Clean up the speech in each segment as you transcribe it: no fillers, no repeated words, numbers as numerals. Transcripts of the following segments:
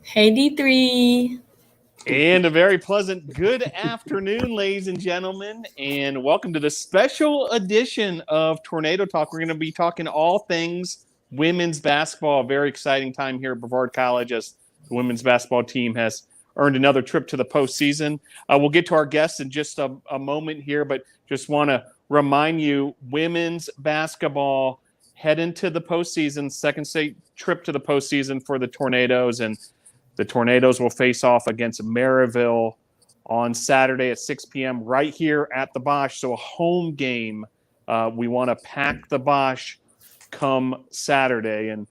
Hey, D3. And a very pleasant good afternoon, ladies and gentlemen, and welcome to the special edition of Tornado Talk. We're going to be talking all things women's basketball. A very exciting time here at Brevard College as the women's basketball team has earned another trip to the postseason. We'll get to our guests in just a moment here, but just want to remind you, women's basketball head into the postseason, second state trip to the postseason for the Tornadoes, and the Tornadoes will face off against Maryville on Saturday at 6 p.m. right here at the Bosch. So a home game. We want to pack the Bosch come Saturday. And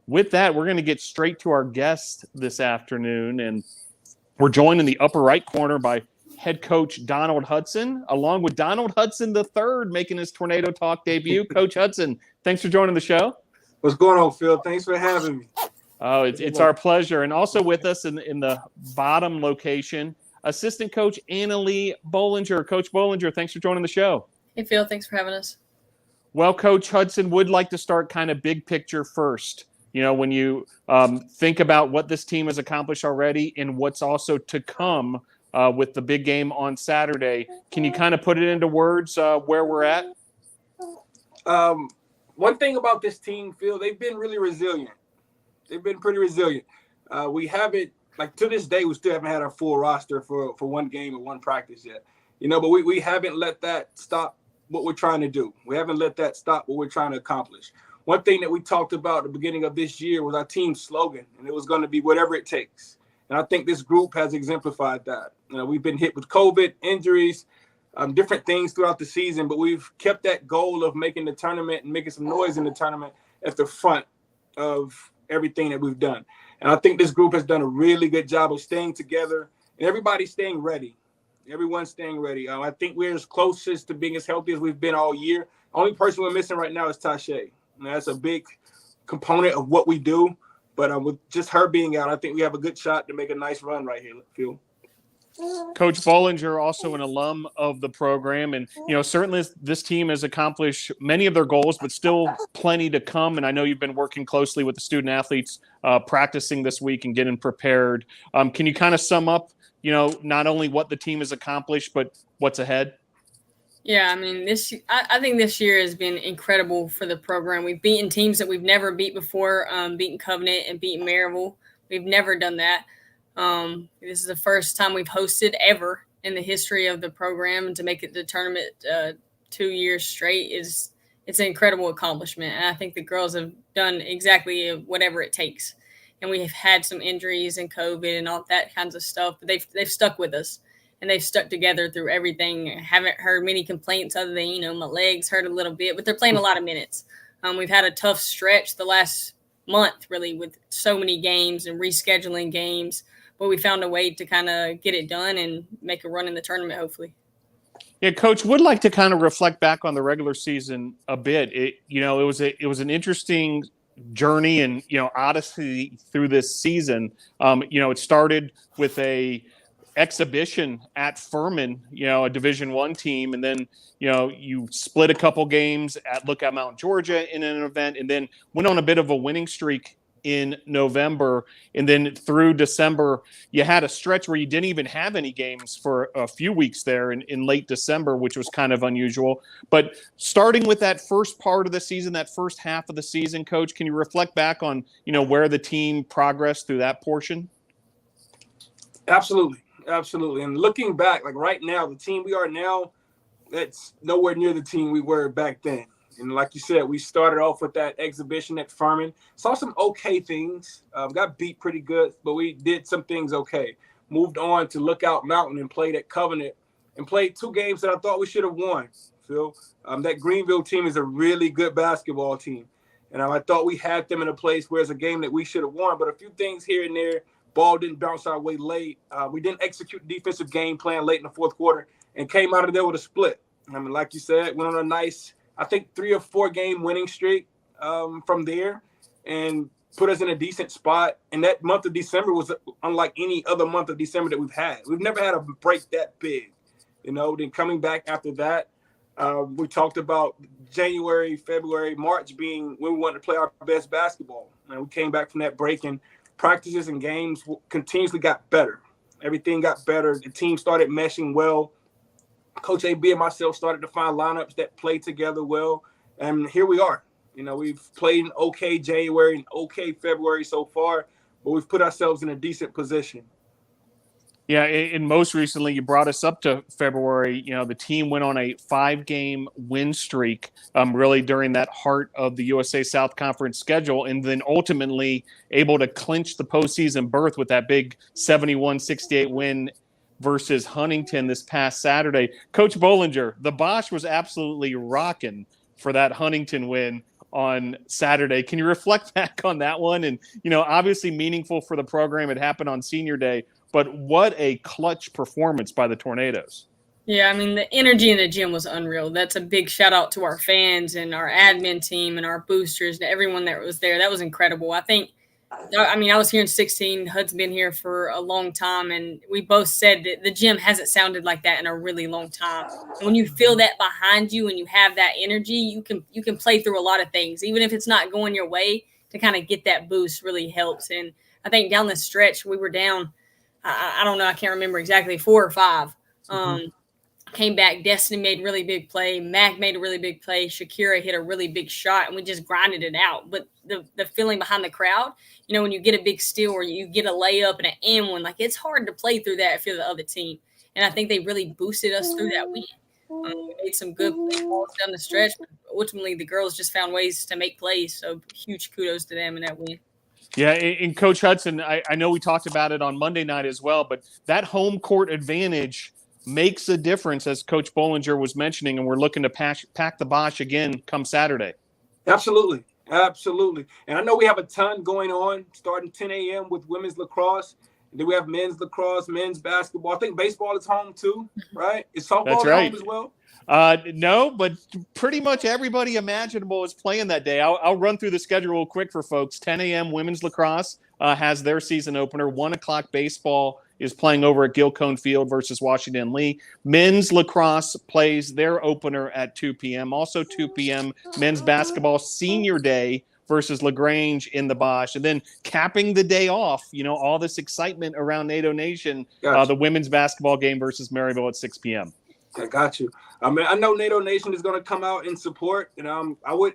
with that, we're going to get straight to our guest this afternoon. And we're joined in the upper right corner by head coach Donald Hudson, along with Donald Hudson III making his Tornado Talk debut. Coach Hudson, thanks for joining the show. What's going on, Phil? Thanks for having me. Oh, it's our pleasure. And also with us in the bottom location, assistant coach Annalee Bollinger. Coach Bollinger, thanks for joining the show. Hey, Phil. Thanks for having us. Well, Coach Hudson would like to start kind of big picture first. You know, when you think about what this team has accomplished already and what's also to come with the big game on Saturday, can you kind of put it into words where we're at? One thing about this team, Phil, they've been really resilient. They've been pretty resilient. We haven't, like to this day, we still haven't had our full roster for one game or one practice yet. You know, but we haven't let that stop what we're trying to do. We haven't let that stop what we're trying to accomplish. One thing that we talked about at the beginning of this year was our team slogan, and it was going to be whatever it takes. And I think this group has exemplified that. You know, we've been hit with COVID, injuries, different things throughout the season, but we've kept that goal of making the tournament and making some noise in the tournament at the front of everything that we've done. And I think this group has done a really good job of staying together and everybody staying ready. Everyone's staying ready. I think we're as closest to being as healthy as we've been all year. Only person we're missing right now is Tasha. That's a big component of what we do. But with just her being out, I think we have a good shot to make a nice run right here, Phil. Coach Bollinger, also an alum of the program, and certainly this team has accomplished many of their goals, but still plenty to come. And I know you've been working closely with the student athletes, practicing this week and getting prepared. Can you kind of sum up, not only what the team has accomplished, but what's ahead? Yeah, I mean, I think this year has been incredible for the program. We've beaten teams that we've never beat before, beaten Covenant and beaten Maryville. We've never done that. This is the first time we've hosted ever in the history of the program, and to make it the tournament 2 years straight it's an incredible accomplishment. And I think the girls have done exactly whatever it takes. And we have had some injuries and COVID and all that kinds of stuff, but they've stuck with us and they've stuck together through everything. I haven't heard many complaints other than, my legs hurt a little bit, but they're playing a lot of minutes. We've had a tough stretch the last month, really, with so many games and rescheduling games. But we found a way to kind of get it done and make a run in the tournament, hopefully. Yeah, Coach, would like to kind of reflect back on the regular season a bit. It was an interesting journey and odyssey through this season. It started with a exhibition at Furman, a Division I team, and then you split a couple games at Lookout Mountain, Georgia, in an event, and then went on a bit of a winning streak in November, and then through December you had a stretch where you didn't even have any games for a few weeks there in late December, which was kind of unusual. But starting with that first part of the season, that first half of the season, Coach, can you reflect back on where the team progressed through that portion? Absolutely. And looking back, like right now, the team we are now, that's nowhere near the team we were back then. And like you said, we started off with that exhibition at Furman. Saw some okay things. Got beat pretty good, but we did some things okay. Moved on to Lookout Mountain and played at Covenant and played 2 games that I thought we should have won, Phil. That Greenville team is a really good basketball team. And I thought we had them in a place where it's a game that we should have won. But a few things here and there, ball didn't bounce our way late. We didn't execute the defensive game plan late in the fourth quarter and came out of there with a split. I mean, like you said, went on a nice, I think, 3 or 4 game winning streak from there and put us in a decent spot. And that month of December was unlike any other month of December that we've had. We've never had a break that big, Then coming back after that, we talked about January, February, March being when we wanted to play our best basketball. And we came back from that break and practices and games continuously got better. Everything got better. The team started meshing well. Coach AB and myself started to find lineups that play together well. And here we are. We've played in okay January and okay February so far, but we've put ourselves in a decent position. Yeah, and most recently, you brought us up to February. The team went on a 5-game win streak, really during that heart of the USA South Conference schedule, and then ultimately able to clinch the postseason berth with that big 71-68 win versus Huntington this past Saturday. Coach Bollinger, the Bosch was absolutely rocking for that Huntington win on Saturday. Can you reflect back on that one? And, obviously meaningful for the program. It happened on senior day, but what a clutch performance by the Tornadoes. Yeah, I mean, the energy in the gym was unreal. That's a big shout out to our fans and our admin team and our boosters and everyone that was there. That was incredible. I was here in 16. Hud's been here for a long time, and we both said that the gym hasn't sounded like that in a really long time. And when you feel that behind you and you have that energy, you can play through a lot of things, even if it's not going your way. To kind of get that boost really helps. And I think down the stretch we were down, I don't know, I can't remember exactly, 4 or 5. Came back. Destiny made a really big play. Mac made a really big play. Shakira hit a really big shot, and we just grinded it out. But the feeling behind the crowd, when you get a big steal or you get a layup and an and one, like it's hard to play through that if you're the other team. And I think they really boosted us through that win. We made some good balls down the stretch, but ultimately the girls just found ways to make plays. So huge kudos to them in that win. Yeah, and Coach Hudson, I know we talked about it on Monday night as well, but that home court advantage makes a difference, as Coach Bollinger was mentioning, and we're looking to pack the Bosch again come Saturday. Absolutely. And I know we have a ton going on, starting 10 a.m. with women's lacrosse. And then we have men's lacrosse, men's basketball. I think baseball is home too, right? Is softball home as well? No, but pretty much everybody imaginable is playing that day. I'll run through the schedule real quick for folks. 10 a.m. women's lacrosse has their season opener. 1 o'clock baseball is playing over at Gilcone Field versus Washington Lee. Men's lacrosse plays their opener at 2 p.m. Also 2 p.m. men's basketball senior day versus LaGrange in the Bosch. And then capping the day off, all this excitement around NATO Nation, the women's basketball game versus Maryville at 6 p.m. I got you. I mean, I know NATO Nation is going to come out and support, and I would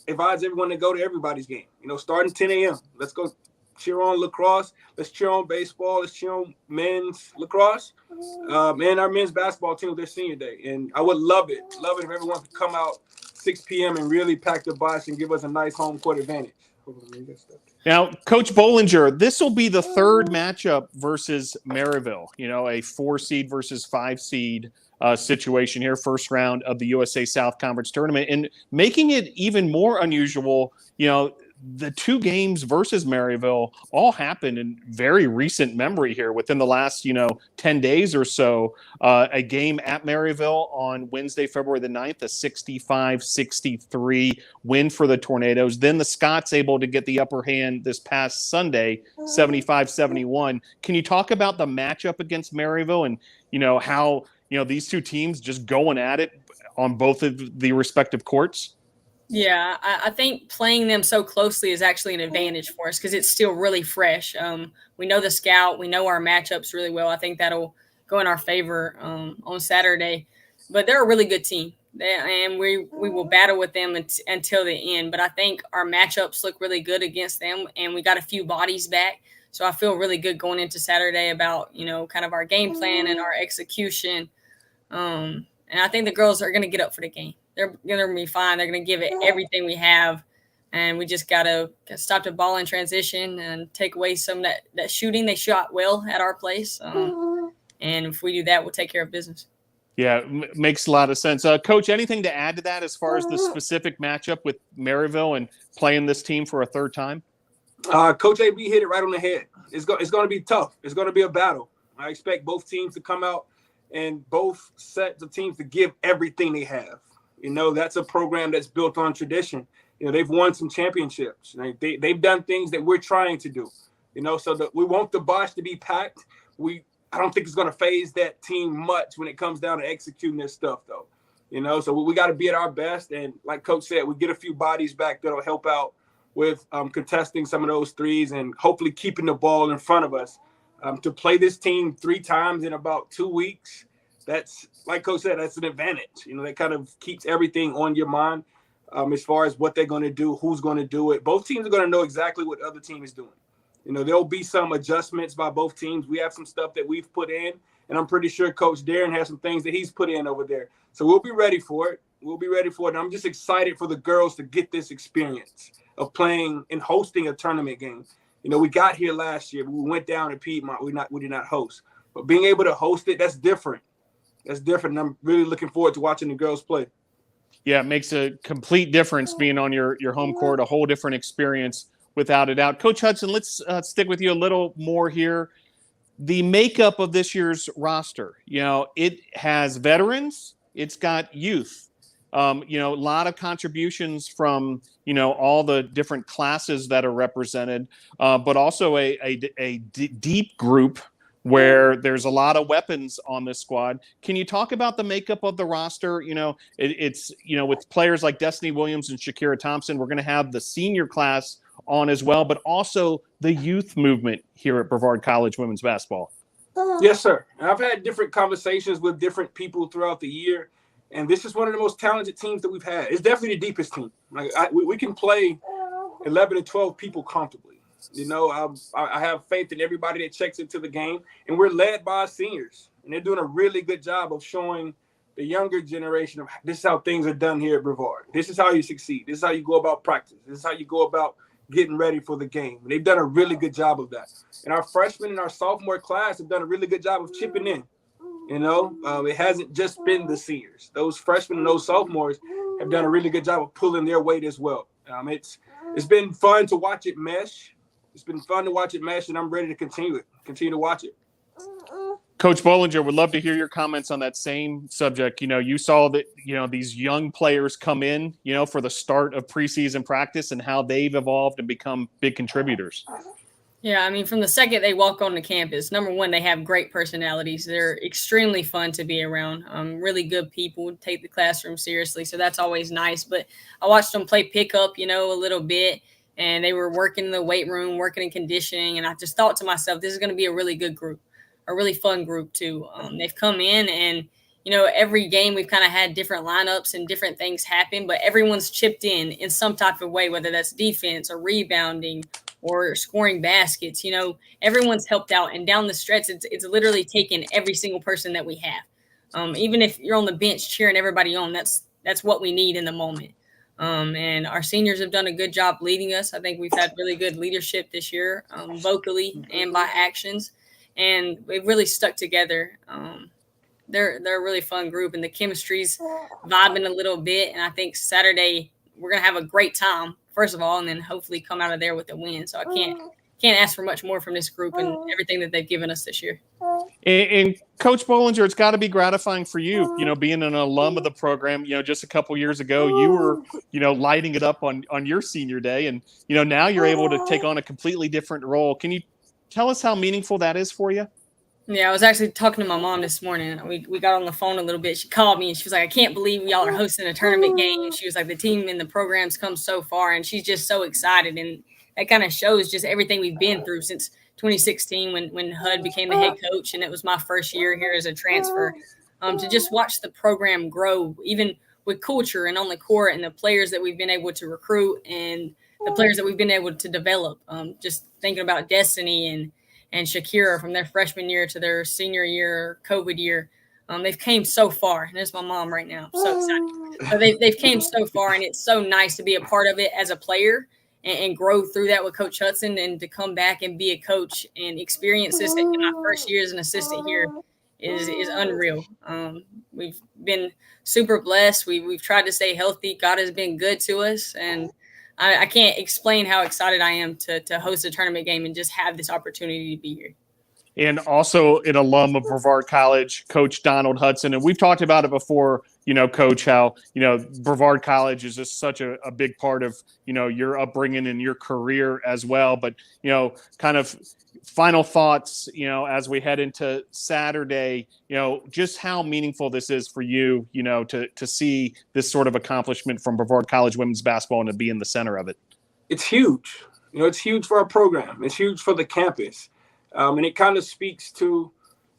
advise everyone to go to everybody's game. Starting 10 a.m. Let's go cheer on lacrosse. Let's cheer on baseball. Let's cheer on men's lacrosse. And our men's basketball team with their senior day. And I would love it if everyone could come out 6 p.m. and really pack the Bosch and give us a nice home court advantage. Now, Coach Bollinger, this will be the third matchup versus Maryville. A 4-seed versus 5-seed situation here, first round of the USA South Conference tournament, and making it even more unusual. The 2 games versus Maryville all happened in very recent memory here within the last, 10 days or so. A game at Maryville on Wednesday, February the 9th, a 65-63 win for the Tornadoes. Then the Scots able to get the upper hand this past Sunday, 75-71. Can you talk about the matchup against Maryville and, how, these 2 teams just going at it on both of the respective courts? Yeah, I think playing them so closely is actually an advantage for us because it's still really fresh. We know the scout. We know our matchups really well. I think that'll go in our favor on Saturday. But they're a really good team, and we will battle with them until the end. But I think our matchups look really good against them, and we got a few bodies back. So I feel really good going into Saturday about, kind of our game plan and our execution. And I think the girls are going to get up for the game. They're going to be fine. They're going to give it everything we have. And we just got to stop the ball in transition and take away some of that shooting. They shot well at our place. And if we do that, we'll take care of business. Yeah, makes a lot of sense. Coach, anything to add to that as far as the specific matchup with Maryville and playing this team for a third time? Coach AB hit it right on the head. It's going to be tough. It's going to be a battle. I expect both teams to come out and both sets of teams to give everything they have. That's a program that's built on tradition. They've won some championships. They've done things that we're trying to do. So we want the Bosch to be packed. I don't think it's going to phase that team much when it comes down to executing their stuff, though. So we got to be at our best. And like Coach said, we get a few bodies back that'll help out with contesting some of those threes and hopefully keeping the ball in front of us. To play this team 3 times in about 2 weeks, that's, like Coach said, that's an advantage. That kind of keeps everything on your mind as far as what they're going to do, who's going to do it. Both teams are going to know exactly what the other team is doing. There'll be some adjustments by both teams. We have some stuff that we've put in, and I'm pretty sure Coach Darren has some things that he's put in over there. So we'll be ready for it. And I'm just excited for the girls to get this experience of playing and hosting a tournament game. We got here last year. We went down to Piedmont. We did not host. But being able to host it, that's different. And I'm really looking forward to watching the girls play. Yeah, it makes a complete difference being on your home court, a whole different experience without a doubt. Coach Hudson, let's stick with you a little more here. The makeup of this year's roster, it has veterans, it's got youth. A lot of contributions from, all the different classes that are represented, but also a deep group where there's a lot of weapons on this squad. Can you talk about the makeup of the roster? It's with players like Destiny Williams and Shakira Thompson, we're going to have the senior class on as well, but also the youth movement here at Brevard College women's basketball. Yes, sir. And I've had different conversations with different people throughout the year, and this is one of the most talented teams that we've had. It's definitely the deepest team. We can play 11 to 12 people comfortably. I have faith in everybody that checks into the game, and we're led by our seniors, and they're doing a really good job of showing the younger generation of this is how things are done here at Brevard. This is how you succeed. This is how you go about practice. This is how you go about getting ready for the game. And they've done a really good job of that. And our freshman and our sophomore class have done a really good job of chipping in. It hasn't just been the seniors. Those freshmen and those sophomores have done a really good job of pulling their weight as well. It's been fun to watch it mesh. And I'm ready to continue to watch it. Coach Bollinger, would love to hear your comments on that same subject. You saw that, these young players come in, for the start of preseason practice and how they've evolved and become big contributors. Yeah, from the second they walk onto campus, number one, they have great personalities. They're extremely fun to be around. Really good people, take the classroom seriously. So that's always nice. But I watched them play pickup, a little bit. And they were working in the weight room, working in conditioning. And I just thought to myself, this is going to be a really good group, a really fun group too. They've come in and, every game we've kind of had different lineups and different things happen, but everyone's chipped in some type of way, whether that's defense or rebounding or scoring baskets. Everyone's helped out. And down the stretch, it's literally taken every single person that we have. Even if you're on the bench cheering everybody on, that's what we need in the moment. And our seniors have done a good job leading us. I think we've had really good leadership this year, vocally and by actions, and we've really stuck together. They're a really fun group, and the chemistry's vibing a little bit. And I think Saturday we're gonna have a great time, first of all, and then hopefully come out of there with a win. So I can't ask for much more from this group and everything that they've given us this year. And Coach Bollinger, it's got to be gratifying for you, being an alum of the program. Just a couple years ago, you were, lighting it up on your senior day. And, now you're able to take on a completely different role. Can you tell us how meaningful that is for you? Yeah, I was actually talking to my mom this morning. We got on the phone a little bit. She called me and she was like, I can't believe y'all are hosting a tournament game. She was like, the team and the program's come so far. And she's just so excited. And that kind of shows just everything we've been through since 2016 when Hud became the head coach, and it was my first year here as a transfer. To just watch the program grow, even with culture and on the court, and the players that we've been able to recruit and the players that we've been able to develop. Just thinking about Destiny and Shakira from their freshman year to their senior year, COVID year. They've came so far. And there's my mom right now. I'm so excited. So they've came so far, and it's so nice to be a part of it as a player and grow through that with Coach Hudson, and to come back and be a coach and experience this in my first year as an assistant here is unreal. We've been super blessed. We've tried to stay healthy. God has been good to us, and I can't explain how excited I am to host a tournament game and just have this opportunity to be here. And also an alum of Brevard College, Coach Donald Hudson. And we've talked about it before, Coach, how, Brevard College is just such a big part of, your upbringing and your career as well. But, kind of final thoughts, as we head into Saturday, just how meaningful this is for you, to see this sort of accomplishment from Brevard College women's basketball and to be in the center of it. it's huge. It's huge for our program. It's huge for the campus. And it kind of speaks to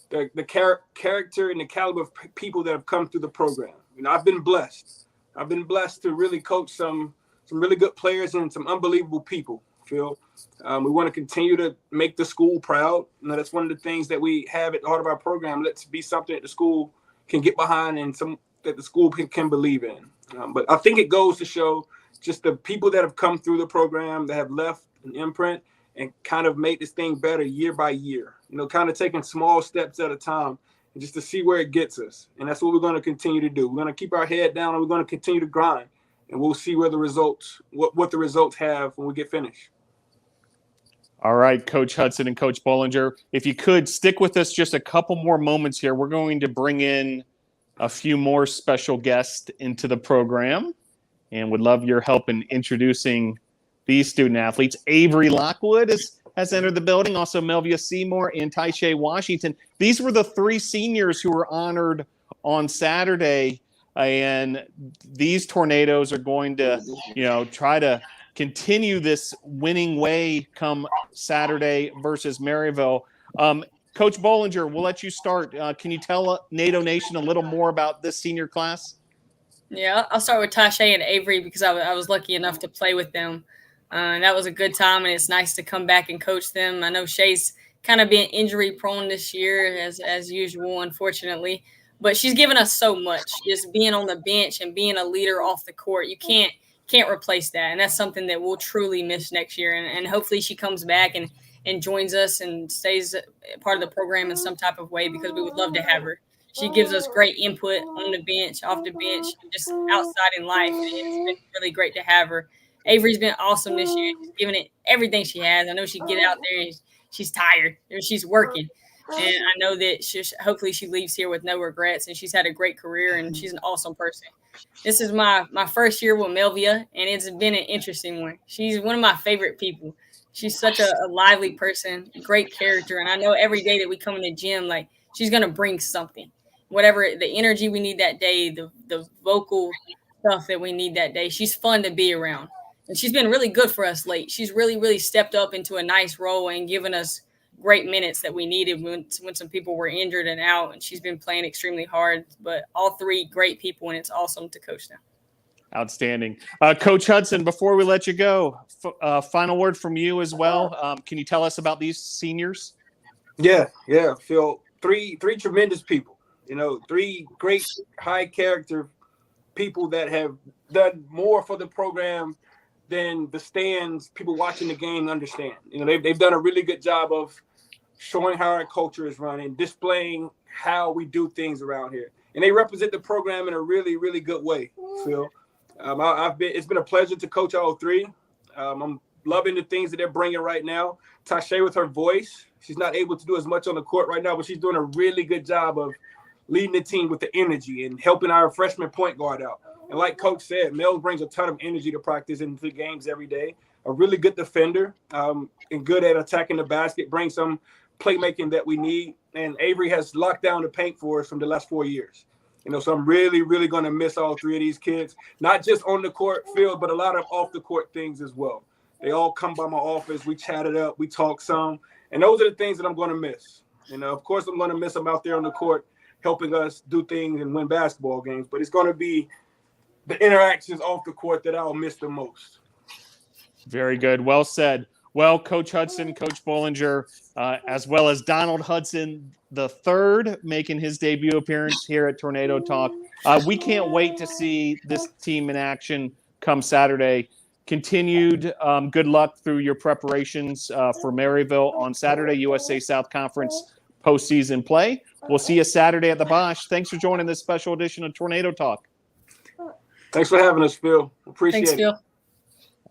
the character and the caliber of people that have come through the program. I've been blessed. I've been blessed to really coach some really good players and some unbelievable people, Phil. We want to continue to make the school proud. That's one of the things that we have at the heart of our program. Let's be something that the school can get behind and that the school can believe in. But I think it goes to show just the people that have come through the program that have left an imprint and kind of made this thing better year by year, kind of taking small steps at a time and just to see where it gets us. And that's what we're going to continue to do. We're going to keep our head down and we're going to continue to grind, and we'll see where the results, what the results have when we get finished. All right, Coach Hudson and Coach Bollinger, if you could stick with us just a couple more moments here. We're going to bring in a few more special guests into the program and would love your help in introducing these student athletes. Avery Lockwood has entered the building, also Melvia Seymore and Taisha Washington. These were the three seniors who were honored on Saturday, and these Tornadoes are going to, try to continue this winning way come Saturday versus Maryville. Coach Bollinger, we'll let you start. Can you tell NATO Nation a little more about this senior class? Yeah, I'll start with Taisha and Avery because I was lucky enough to play with them. And that was a good time, and it's nice to come back and coach them. I know Shay's kind of been injury prone this year as usual, unfortunately, but she's given us so much. Just being on the bench and being a leader off the court, you can't replace that, and that's something that we'll truly miss next year. And hopefully she comes back and joins us and stays part of the program in some type of way because we would love to have her. She gives us great input on the bench, off the bench, just outside in life. And it's been really great to have her. Avery's been awesome this year. She's giving it everything she has. I know she get out there and she's tired or she's working. And I know that hopefully she leaves here with no regrets, and she's had a great career, and she's an awesome person. This is my first year with Melvia, and it's been an interesting one. She's one of my favorite people. She's such a lively person, great character. And I know every day that we come in the gym, like, she's going to bring something. Whatever the energy we need that day, the vocal stuff that we need that day, she's fun to be around. And she's been really good for us late. She's really, really stepped up into a nice role and given us great minutes that we needed when some people were injured and out. And she's been playing extremely hard. But all three great people, and it's awesome to coach them. Outstanding. Coach Hudson, before we let you go, final word from you as well. Can you tell us about these seniors? Yeah, Phil. Three tremendous people. Three great high character people that have done more for the program than the stands, people watching the game understand. They've done a really good job of showing how our culture is running, displaying how we do things around here. And they represent the program in a really, really good way, Phil. It's been a pleasure to coach all three. I'm loving the things that they're bringing right now. Taisha with her voice, she's not able to do as much on the court right now, but she's doing a really good job of leading the team with the energy and helping our freshman point guard out. And like Coach said, Mel brings a ton of energy to practice into the games every day. A really good defender and good at attacking the basket, brings some playmaking that we need. And Avery has locked down the paint for us from the last 4 years. So I'm really, really going to miss all three of these kids, not just on the court field, but a lot of off the court things as well. They all come by my office. We chat it up. We talk some. And those are the things that I'm going to miss. Of course, I'm going to miss them out there on the court, helping us do things and win basketball games. But it's going to be the interactions off the court that I'll miss the most. Very good. Well said. Well, Coach Hudson, Coach Bollinger, as well as Donald Hudson the third, making his debut appearance here at Tornado Talk. We can't wait to see this team in action come Saturday. Continued good luck through your preparations for Maryville on Saturday, USA South Conference postseason play. We'll see you Saturday at the Bosch. Thanks for joining this special edition of Tornado Talk. Thanks for having us, Phil. Appreciate it. Thanks, Phil.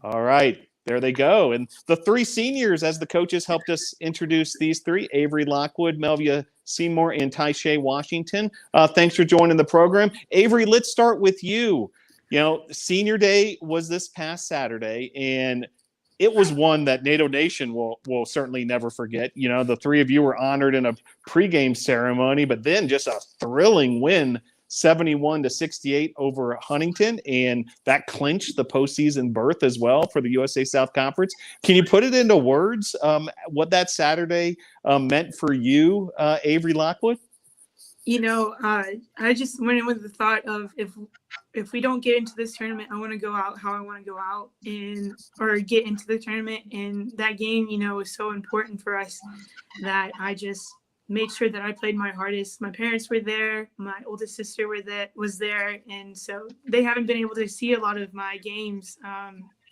All right. There they go. And the three seniors, as the coaches helped us introduce these three, Avery Lockwood, Melvia Seymore, and Taisha Washington. Thanks for joining the program. Avery, let's start with you. Senior Day was this past Saturday, and it was one that NATO Nation will certainly never forget. The three of you were honored in a pregame ceremony, but then just a thrilling win 71-68 over Huntington, and that clinched the postseason berth as well for the USA South Conference. Can you put it into words what that Saturday meant for you, Avery Lockwood? I just went in with the thought of if we don't get into this tournament, I want to go out how I want to go out or get into the tournament. And that game, was so important for us that I just made sure that I played my hardest. My parents were there. My oldest sister was there. And so they haven't been able to see a lot of my games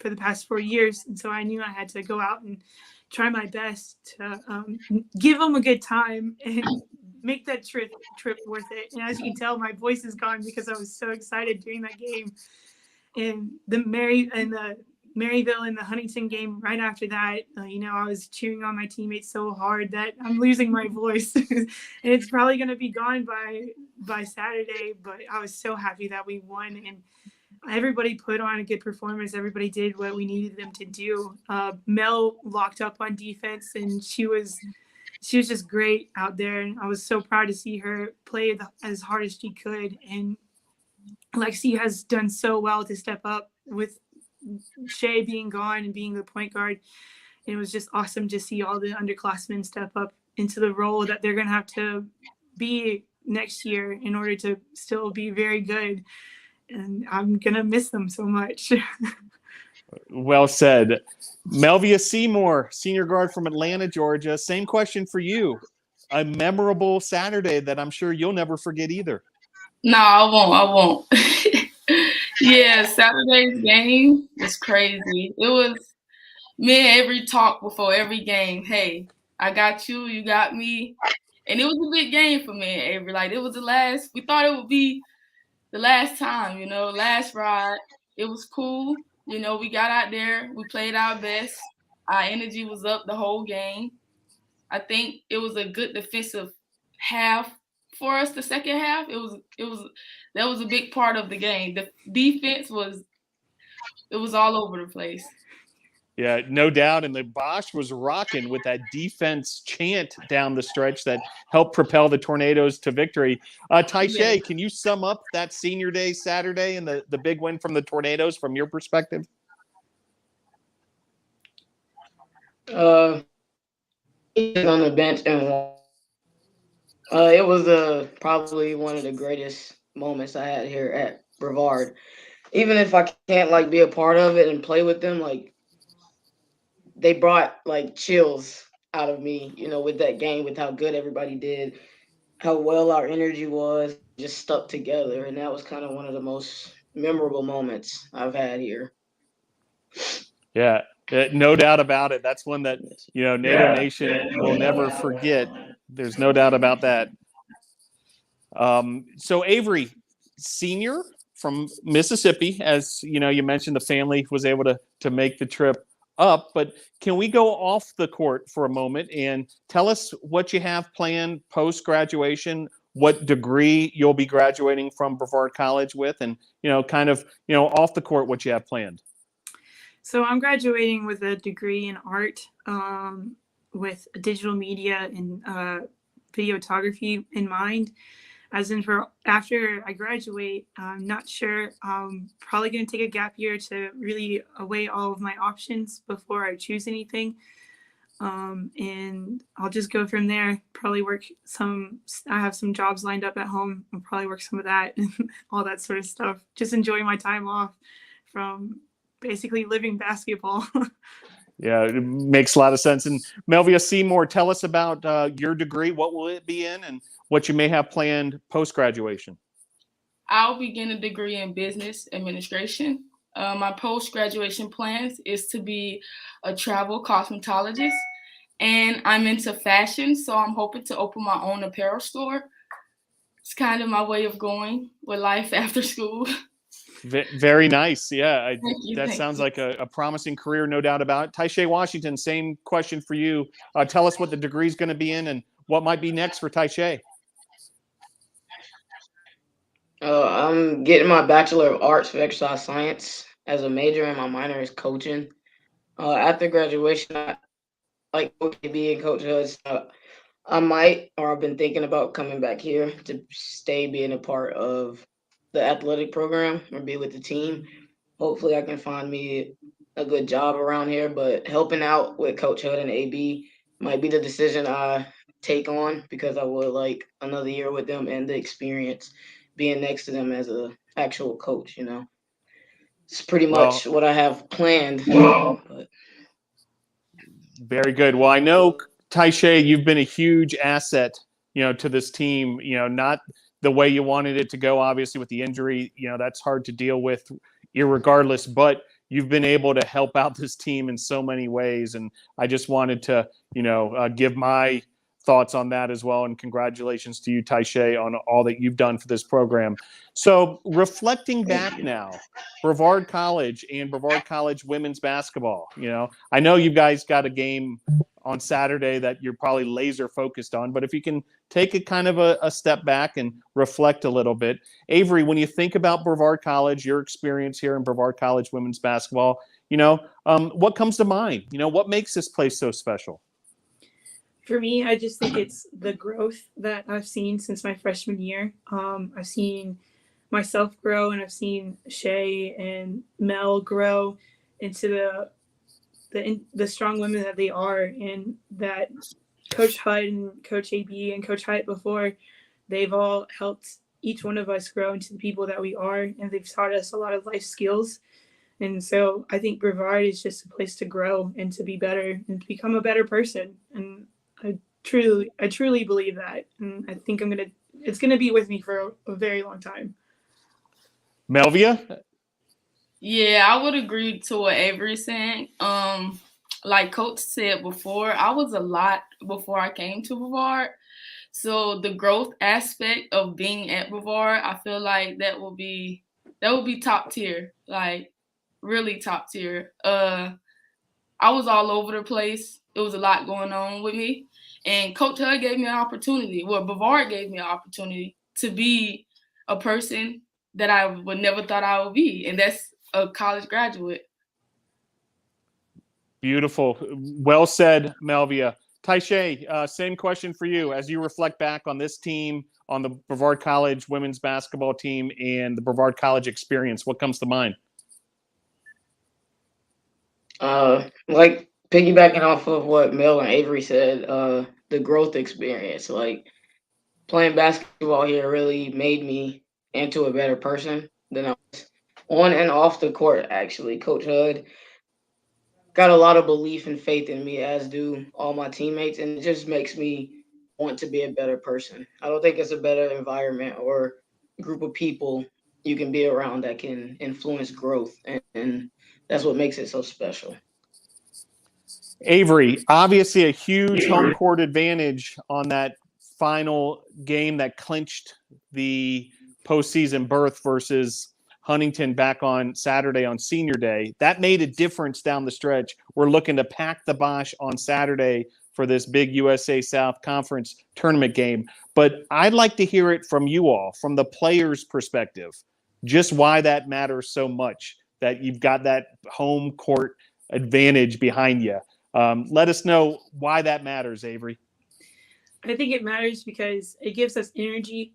for the past 4 years. And so I knew I had to go out and try my best to give them a good time and make that trip worth it. And as you can tell, my voice is gone because I was so excited during that game. And the Maryville and the Huntington game right after that, I was cheering on my teammates so hard that I'm losing my voice. And it's probably going to be gone by Saturday, but I was so happy that we won. And everybody put on a good performance. Everybody did what we needed them to do. Mel locked up on defense, and she was just great out there. And I was so proud to see her play as hard as she could. And Lexi has done so well to step up with Shay being gone and being the point guard. And it was just awesome to see all the underclassmen step up into the role that they're going to have to be next year in order to still be very good. And I'm going to miss them so much. Well said. Melvia Seymore, senior guard from Atlanta, Georgia. Same question for you. A memorable Saturday that I'm sure you'll never forget either. No, I won't. Yeah, Saturday's game was crazy. It was me and Avery talk before every game. Hey, I got you, you got me. And it was a big game for me and Avery. Like, it was we thought it would be the last time, last ride. It was cool. We got out there. We played our best. Our energy was up the whole game. I think it was a good defensive half for us. The second half, that was a big part of the game. The defense was all over the place. Yeah, no doubt. And the Bosch was rocking with that defense chant down the stretch that helped propel the Tornadoes to victory. Taishay, Can you sum up that senior day Saturday and the big win from the Tornadoes from your perspective? On the bench and it was probably one of the greatest moments I had here at Brevard. Even if I can't be a part of it and play with them, they brought chills out of me, with that game, with how good everybody did, how well our energy was, just stuck together. And that was kind of one of the most memorable moments I've had here. Yeah, no doubt about it. That's one that, NATO Nation will never forget. There's no doubt about that. So Avery, senior from Mississippi, as you mentioned, the family was able to make the trip up, but can we go off the court for a moment and tell us what you have planned post-graduation, what degree you'll be graduating from Brevard College with, and off the court what you have planned? So I'm graduating with a degree in art with digital media and videography in mind. As in, for after I graduate, I'm not sure. I'm probably going to take a gap year to really weigh all of my options before I choose anything. And I'll just go from there. Probably work I have some jobs lined up at home. I'll probably work some of that and all that sort of stuff. Just enjoy my time off from basically living basketball. Yeah, it makes a lot of sense. And Melvia Seymore, tell us about your degree. What will it be in and what you may have planned post-graduation? I'll begin a degree in business administration. My post-graduation plans is to be a travel cosmetologist, and I'm into fashion, so I'm hoping to open my own apparel store. It's kind of my way of going with life after school. Very nice. Yeah, that Thank sounds you. like a promising career, no doubt about it. Taishay Washington, same question for you. Tell us what the degree is going to be in and what might be next for Taishay. I'm getting my Bachelor of Arts for Exercise Science as a major, and my minor is coaching. After graduation, I like being Coach Hudson. I might, or I've been thinking about coming back here to stay being a part of the athletic program or be with the team. Hopefully, I can find me a good job around here, but helping out with Coach Hood and AB might be the decision I take on because I would like another year with them and the experience being next to them as a actual coach, you know. It's pretty Well, much what I have planned. But very good. Well, I know, Taishe, you've been a huge asset, to this team, not the way you wanted it to go, obviously, with the injury. That's hard to deal with irregardless, but you've been able to help out this team in so many ways. And I just wanted to, give my thoughts on that as well. And congratulations to you, Taishe, on all that you've done for this program. So reflecting back now, Brevard College and Brevard College women's basketball, I know you guys got a game on Saturday that you're probably laser focused on, but if you can take it kind of a step back and reflect a little bit. Avery, when you think about Brevard College, your experience here in Brevard College women's basketball, what comes to mind? What makes this place so special? For me, I just think it's the growth that I've seen since my freshman year. I've seen myself grow, and I've seen Shay and Mel grow into the strong women that they are, and that Coach Hud and Coach AB and Coach Hyatt before, they've all helped each one of us grow into the people that we are, and they've taught us a lot of life skills. And so I think Brevard is just a place to grow and to be better and to become a better person. And I truly believe that. And I think it's gonna be with me for a very long time. Melvia? Yeah, I would agree to what Avery's saying. Like Coach said before, I was a lot before I came to Brevard. So the growth aspect of being at Brevard, I feel like that will be top tier, like really top tier. I was all over the place. It was a lot going on with me. And Coach Hud gave me an opportunity. Well, Brevard gave me an opportunity to be a person that I would never thought I would be. And that's a college graduate. Beautiful. Well said, Melvia. Taishe, same question for you. As you reflect back on this team, on the Brevard College women's basketball team and the Brevard College experience, what comes to mind? like piggybacking off of what Mel and Avery said, the growth experience, like playing basketball here really made me into a better person than I was on and off the court, actually. Coach Hud got a lot of belief and faith in me, as do all my teammates, and it just makes me want to be a better person. I don't think it's a better environment or group of people you can be around that can influence growth, and that's what makes it so special. Avery, obviously a huge home court advantage on that final game that clinched the postseason berth versus Huntington back on Saturday on Senior Day. That made a difference down the stretch. We're looking to pack the Bosch on Saturday for this big USA South Conference tournament game. But I'd like to hear it from you all, from the players' perspective, just why that matters so much, that you've got that home court advantage behind you. Let us know why that matters, Avery. I think it matters because it gives us energy.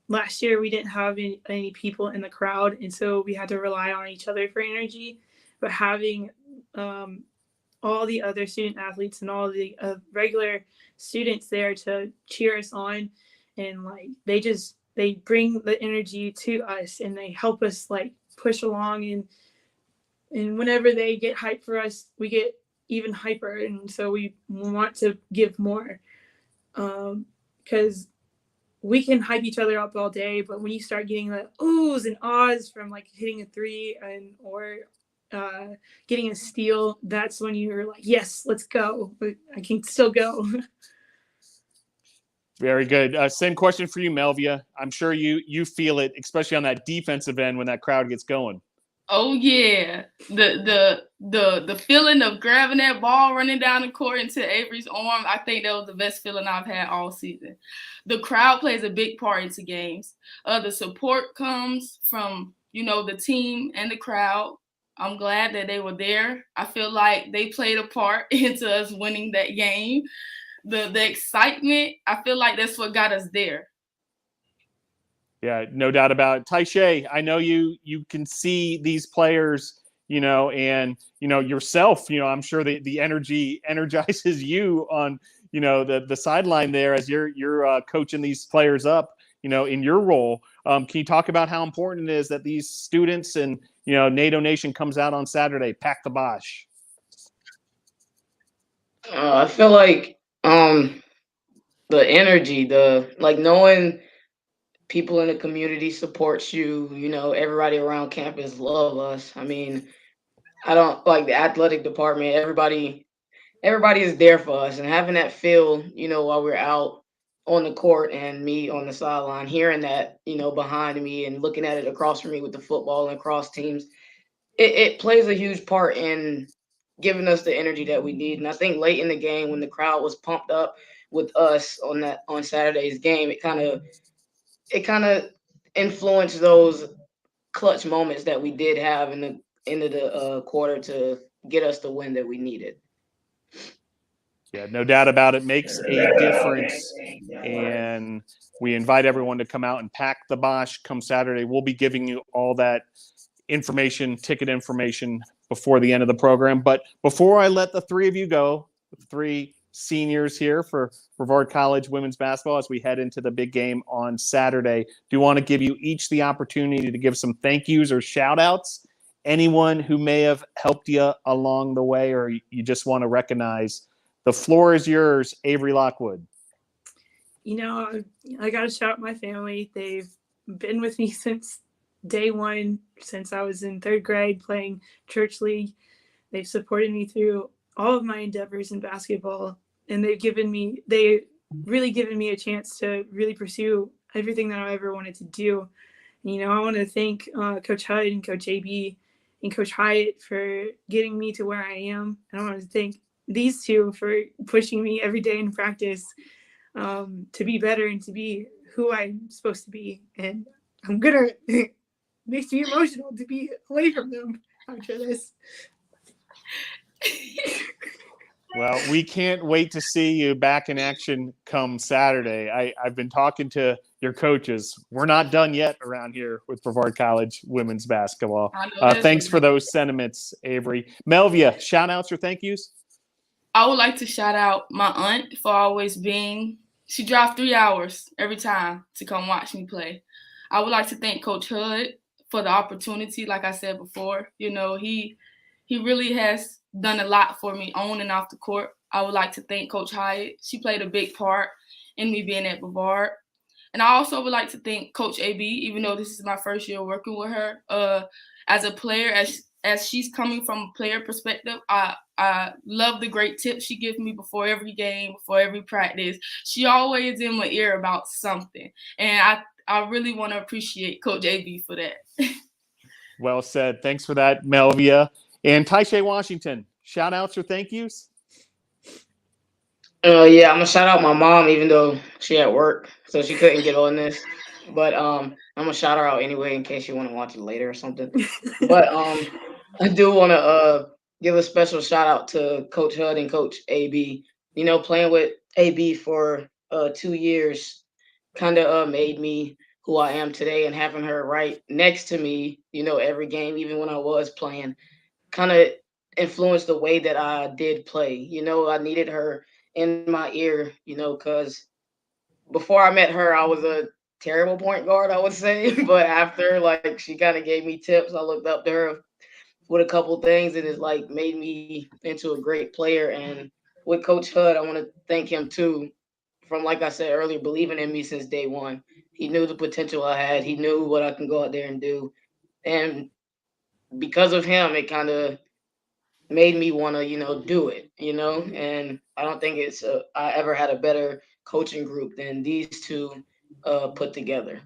Last year, we didn't have any people in the crowd, and so we had to rely on each other for energy. But having all the other student athletes and all the regular students there to cheer us on, and like they bring the energy to us, and they help us like push along. And whenever they get hyped for us, we get even hyper, and so we want to give more. Because we can hype each other up all day, but when you start getting the oohs and ahs from like hitting a three or getting a steal, that's when you're like, yes, let's go. I can still go. Very good. Same question for you, Melvia. I'm sure you feel it, especially on that defensive end when that crowd gets going. Oh yeah, the feeling of grabbing that ball, running down the court into Avery's arm, I think that was the best feeling I've had all season. The crowd plays a big part into games. The support comes from, the team and the crowd. I'm glad that they were there. I feel like they played a part into us winning that game. the excitement, I feel like that's what got us there. Yeah, no doubt about it. Taishe, I know you can see these players, and yourself, I'm sure the energy energizes you on, the sideline there as you're coaching these players up, in your role. Can you talk about how important it is that these students and, NATO Nation comes out on Saturday, pack the Bosch? I feel like the energy, knowing people in the community supports you, everybody around campus love us. I mean, I don't like the athletic department, everybody is there for us, and having that feel, while we're out on the court and me on the sideline, hearing that, behind me and looking at it across from me with the football and cross teams, it plays a huge part in giving us the energy that we need. And I think late in the game, when the crowd was pumped up with us on Saturday's game, it kind of influenced those clutch moments that we did have in the end of the quarter to get us the win that we needed. Yeah, no doubt about it. Makes a difference. And we invite everyone to come out and pack the Bosch come Saturday. We'll be giving you all that information, ticket information, before the end of the program. But before I let the three of you go, the three seniors here for Brevard College women's basketball, as we head into the big game on Saturday, do want to give you each the opportunity to give some thank yous or shout outs. Anyone who may have helped you along the way, or you just want to recognize. The floor is yours, Avery Lockwood. I got to shout out my family. They've been with me since day one, since I was in third grade playing church league. They've supported me through all of my endeavors in basketball, and they really given me a chance to really pursue everything that I ever wanted to do. I want to thank Coach Hud and Coach AB and Coach Hyatt for getting me to where I am. And I want to thank these two for pushing me every day in practice to be better and to be who I'm supposed to be. And I'm gonna it makes me emotional to be away from them after this. Well, we can't wait to see you back in action come Saturday. I've been talking to your coaches. We're not done yet around here with Brevard College women's basketball. Thanks for those sentiments, Avery. Melvia, shout outs or thank yous? I would like to shout out my aunt for always she drives 3 hours every time to come watch me play. I would like to thank Coach Hud for the opportunity. Like I said before, he really has done a lot for me on and off the court. I would like to thank Coach Hyatt. She played a big part in me being at Brevard. And I also would like to thank Coach AB, even though this is my first year working with her. As a player, as she's coming from a player perspective, I love the great tips she gives me before every game, before every practice. She always in my ear about something. And I really want to appreciate Coach AB for that. Well said. Thanks for that, Melvia. And Taishe Washington, shout outs or thank yous? Yeah, I'm gonna shout out my mom, even though she at work, so she couldn't get on this. But I'm gonna shout her out anyway in case you want to watch it later or something. But I do want to give a special shout out to Coach Hud and Coach AB. Playing with AB for 2 years kind of made me who I am today, and having her right next to me, every game, even when I was playing, kind of influenced the way that I did play. I needed her in my ear, because before I met her, I was a terrible point guard, I would say. But after, she kind of gave me tips, I looked up to her with a couple things, and it made me into a great player. And with Coach Hud, I want to thank him too, from, like I said earlier, believing in me since day one. He knew the potential I had. He knew what I can go out there and do. And because of him, it kind of made me want to, do it, and I don't think I ever had a better coaching group than these two put together.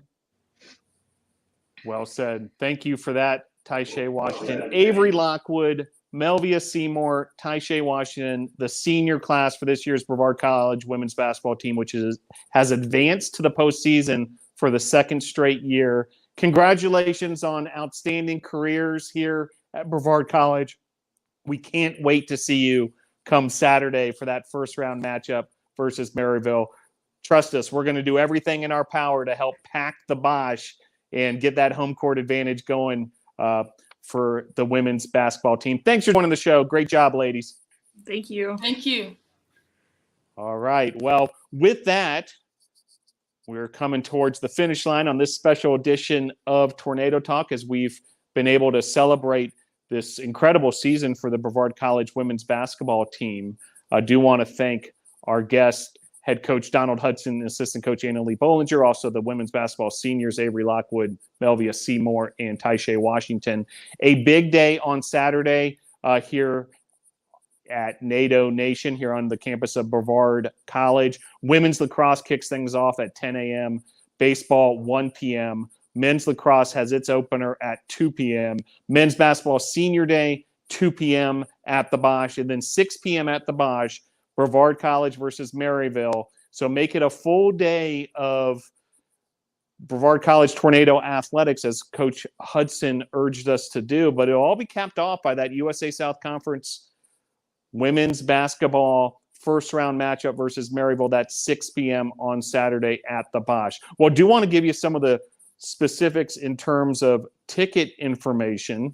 Well said. Thank you for that, Taishe Washington. Avery Lockwood, Melvia Seymore, Taishe Washington, the senior class for this year's Brevard College women's basketball team, which has advanced to the postseason for the second straight year. Congratulations on outstanding careers here at Brevard College. We can't wait to see you come Saturday for that first round matchup versus Maryville. Trust us, we're going to do everything in our power to help pack the Bosch and get that home court advantage going for the women's basketball team. Thanks for joining the show. Great job, ladies. Thank you. Thank you. All right. Well, with that, we're coming towards the finish line on this special edition of Tornado Talk as we've been able to celebrate this incredible season for the Brevard College women's basketball team. I do want to thank our guest, head coach Donald Hudson, and assistant coach Annalee Bollinger, also the women's basketball seniors, Avery, Lockwood, Melvia, Seymore, and Taisha Washington. A big day on Saturday here at NATO Nation here on the campus of Brevard College. Women's lacrosse kicks things off at 10 a.m., baseball 1 p.m., men's lacrosse has its opener at 2 p.m., men's basketball senior day, 2 p.m. at the Bosch, and then 6 p.m. at the Bosch, Brevard College versus Maryville. So make it a full day of Brevard College Tornado athletics, as Coach Hudson urged us to do, but it'll all be capped off by that USA South Conference women's basketball first-round matchup versus Maryville. That's 6 p.m. on Saturday at the Bosch. Well, I do want to give you some of the specifics in terms of ticket information.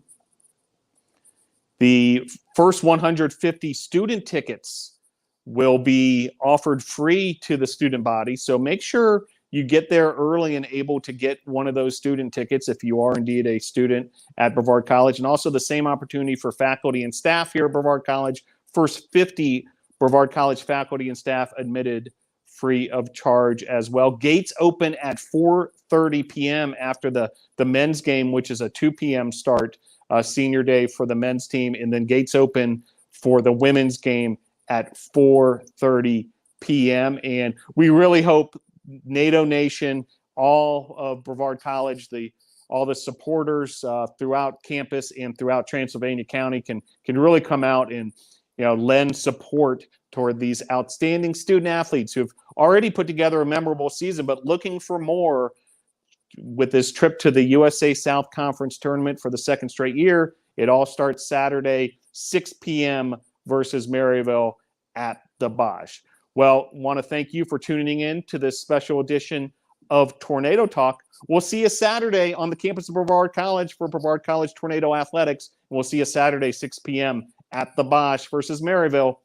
The first 150 student tickets will be offered free to the student body. So make sure you get there early and able to get one of those student tickets if you are indeed a student at Brevard College. And also the same opportunity for faculty and staff here at Brevard College. First 50 Brevard College faculty and staff admitted free of charge as well. Gates open at 4:30 p.m. after the men's game, which is a 2 p.m. start, senior day for the men's team. And then gates open for the women's game at 4:30 p.m. And we really hope NATO Nation, all of Brevard College, all the supporters throughout campus and throughout Transylvania County can really come out and lend support toward these outstanding student athletes who've already put together a memorable season, but looking for more with this trip to the USA South Conference tournament for the second straight year. It all starts Saturday, 6 p.m. versus Maryville at the Bosch. Well, want to thank you for tuning in to this special edition of Tornado Talk. We'll see you Saturday on the campus of Brevard College for Brevard College Tornado Athletics. We'll see you Saturday, 6 p.m. at the Bosch versus Maryville.